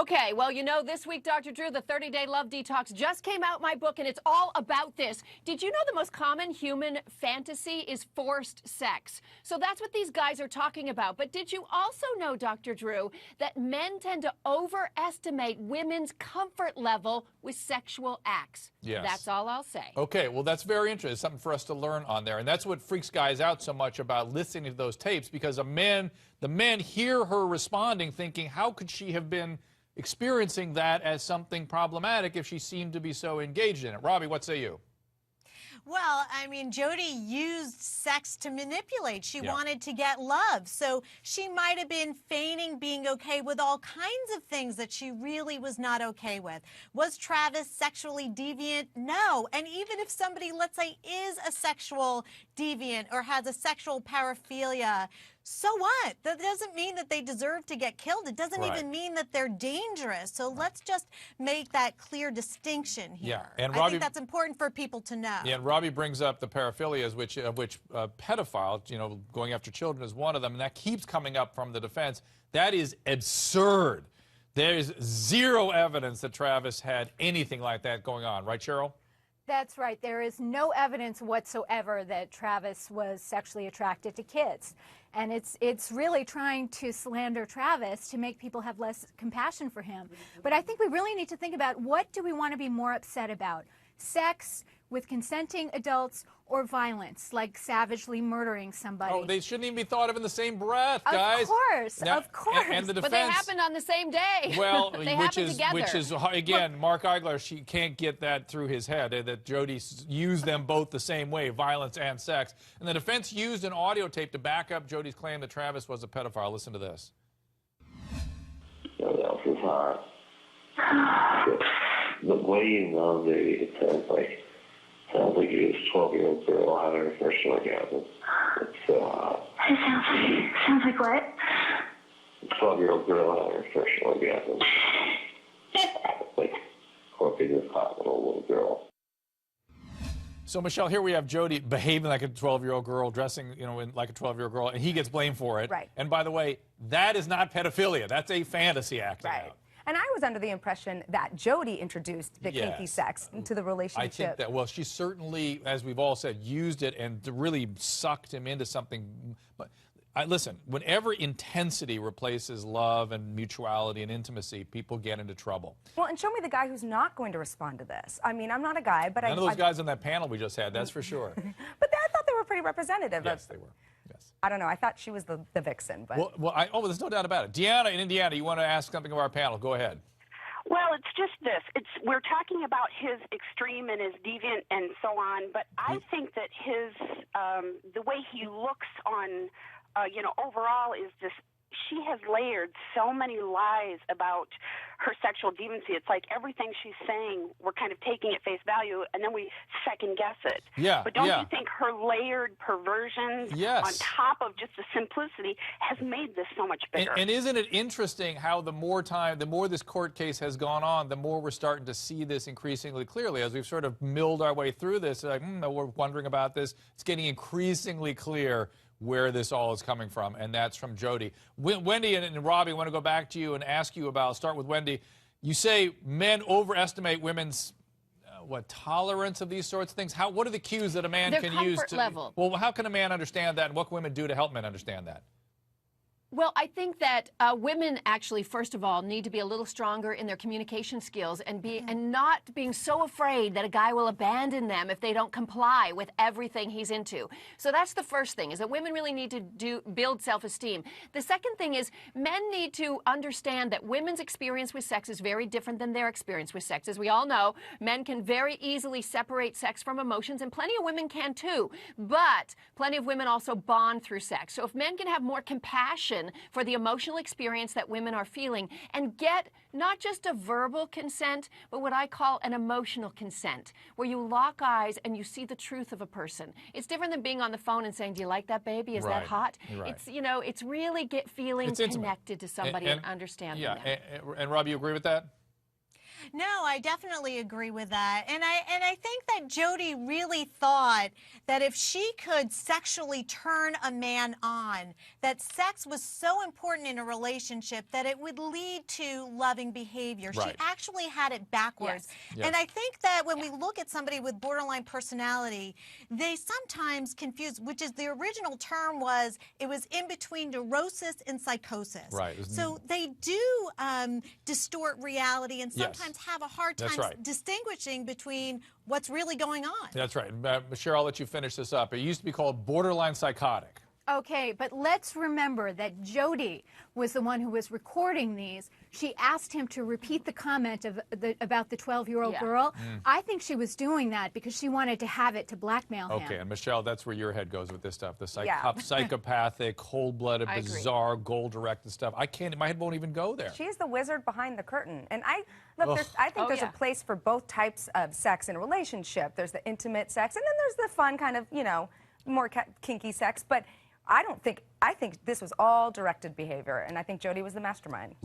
Okay, well, you know, this week, Dr. Drew, the 30-Day Love Detox just came out, my book, and it's all about this. Did you know the most common human fantasy is forced sex? So that's what these guys are talking about. But did you also know, Dr. Drew, that men tend to overestimate women's comfort level with sexual acts? Yes. That's all I'll say. Okay, well, that's very interesting. Something for us to learn on there. And that's what freaks guys out so much about listening to those tapes, because the men hear her responding thinking, how could she have been experiencing that as something problematic if she seemed to be so engaged in it? Robbie, what say you? Well, I mean, Jodi used sex to manipulate. She wanted to get love. So she might have been feigning being okay with all kinds of things that she really was not okay with. Was Travis sexually deviant? No. And even if somebody, let's say, is a sexual deviant or has a sexual paraphilia, so what? That doesn't mean that they deserve to get killed. It doesn't even mean that they're dangerous. So let's just make that clear distinction here. Yeah, and I think that's important for people to know. Yeah, and Robbie brings up the paraphilias, of which pedophile, you know, going after children is one of them, and that keeps coming up from the defense. That is absurd. There is zero evidence that Travis had anything like that going on. Right, Cheryl? That's right. There is no evidence whatsoever that Travis was sexually attracted to kids. And it's really trying to slander Travis to make people have less compassion for him. But I think we really need to think about, what do we want to be more upset about? Sex with consenting adults or violence, like savagely murdering somebody? Oh, they shouldn't even be thought of in the same breath, guys. Of course, now, of course. And the defense, but they happened on the same day. Well, they which is again, Mark Eigler, she can't get that through his head, that Jodi used them both the same way, violence and sex. And the defense used an audio tape to back up Jodi's claim that Travis was a pedophile. Listen to this. That was hard. The way you know, it sounds like you was a 12-year-old girl having her first orgasm. It sounds like what? 12-year-old girl having her first orgasm. Like, or if it is hospital, little girl. So, Michelle, here we have Jodi behaving like a 12-year-old girl, dressing, you know, like a 12-year-old girl, and he gets blamed for it. Right. And by the way, that is not pedophilia. That's a fantasy acting out. And I was under the impression that Jodi introduced the kinky sex into the relationship. I think that, well, she certainly, as we've all said, used it and really sucked him into something. But listen, whenever intensity replaces love and mutuality and intimacy, people get into trouble. Well, and show me the guy who's not going to respond to this. I mean, I'm not a guy, but None of those guys on that panel we just had, that's for sure. But I thought they were pretty representative. Yes, they were. Yes. I don't know. I thought she was the vixen. But There's no doubt about it. Deanna in Indiana, you want to ask something of our panel. Go ahead. Well, it's just this. We're talking about his extreme and his deviant and so on, but I think that the way he looks on, overall is just, she has layered so many lies about her sexual deviancy. It's like everything she's saying, we're kind of taking at face value, and then we second guess it. Yeah. But don't you think her layered perversions on top of just the simplicity has made this so much bigger? And isn't it interesting how the more this court case has gone on, the more we're starting to see this increasingly clearly. As we've sort of milled our way through this, like, we're wondering about this. It's getting increasingly clear where this all is coming from, and that's from Jodi. Wendy and Robbie, I want to go back to you and ask you about, start with Wendy. You say men overestimate women's tolerance of these sorts of things. What are the cues that a man can use to level. Well, how can a man understand that, and what can women do to help men understand that? Well, I think that women actually, first of all, need to be a little stronger in their communication skills and not being so afraid that a guy will abandon them if they don't comply with everything he's into. So that's the first thing, is that women really need to build self-esteem. The second thing is men need to understand that women's experience with sex is very different than their experience with sex. As we all know, men can very easily separate sex from emotions, and plenty of women can too. But plenty of women also bond through sex. So if men can have more compassion for the emotional experience that women are feeling and get not just a verbal consent, but what I call an emotional consent, where you lock eyes and you see the truth of a person. It's different than being on the phone and saying, do you like that baby? Is that hot? Right. It's really feeling connected to somebody and understanding them. And Rob, you agree with that? No, I definitely agree with that. And I think that Jodi really thought that if she could sexually turn a man on, that sex was so important in a relationship that it would lead to loving behavior. Right. She actually had it backwards. Yes. And I think that when we look at somebody with borderline personality, they sometimes confuse, which is the original term was, it was in between neurosis and psychosis. Right. So they do distort reality and sometimes have a hard time distinguishing between what's really going on. That's right. Cheryl, I'll let you finish this up. It used to be called borderline psychotic. Okay, but let's remember that Jodi was the one who was recording these. She asked him to repeat the comment about the 12-year-old girl. I think she was doing that because she wanted to have it to blackmail him. Okay, and Michelle, that's where your head goes with this stuff. The psychopathic, cold-blooded, bizarre, goal-directed stuff. I can't, my head won't even go there. She's the wizard behind the curtain. And I think there's a place for both types of sex in a relationship. There's the intimate sex, and then there's the fun kind of, you know, more kinky sex. But I think this was all directed behavior, and I think Jodi was the mastermind.